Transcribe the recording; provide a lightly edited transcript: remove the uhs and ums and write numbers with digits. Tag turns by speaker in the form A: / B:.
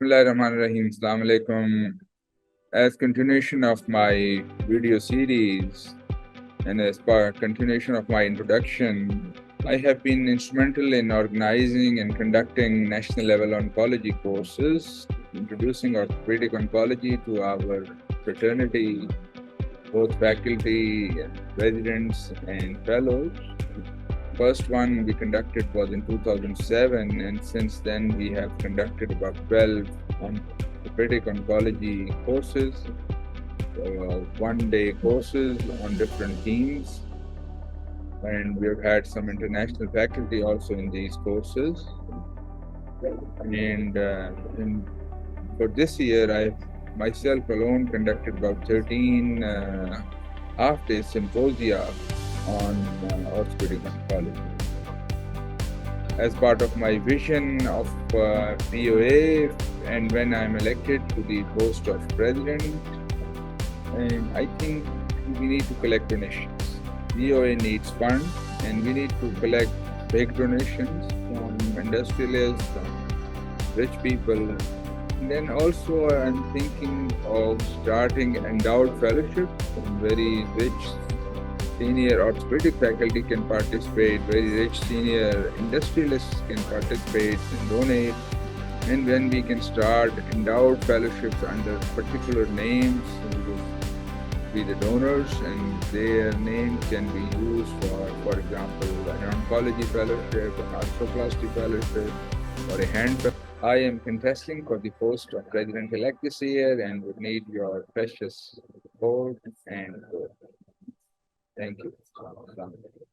A: Bismillahirrahmanirrahim. Assalamu alaikum. As continuation of my video series and as continuation of my introduction, I have been instrumental in organizing and conducting national level oncology courses, introducing orthopedic oncology to our fraternity, both faculty, residents, and fellows. First one we conducted was in 2007, and since then we have conducted about 12 orthopedic oncology courses, one-day courses on different teams, and we've had some international faculty also in these courses. And for this year, I myself alone conducted about 13 half-day symposia on orthopedic oncology. As part of my vision of POA, and when I'm elected to the post of president, and I think we need to collect donations. POA needs funds, and we need to collect big donations from industrialists, from rich people. And then also I'm thinking of starting endowed fellowships. Very rich senior orthopedic faculty can participate, very rich senior industrialists can participate and donate. And then we can start endowed fellowships under particular names, who will be the donors, and their names can be used for example, an oncology fellowship, an arthroplasty fellowship, or a hand fellowship. I am contesting for the post of president-elect this year and would need your precious support and thank you.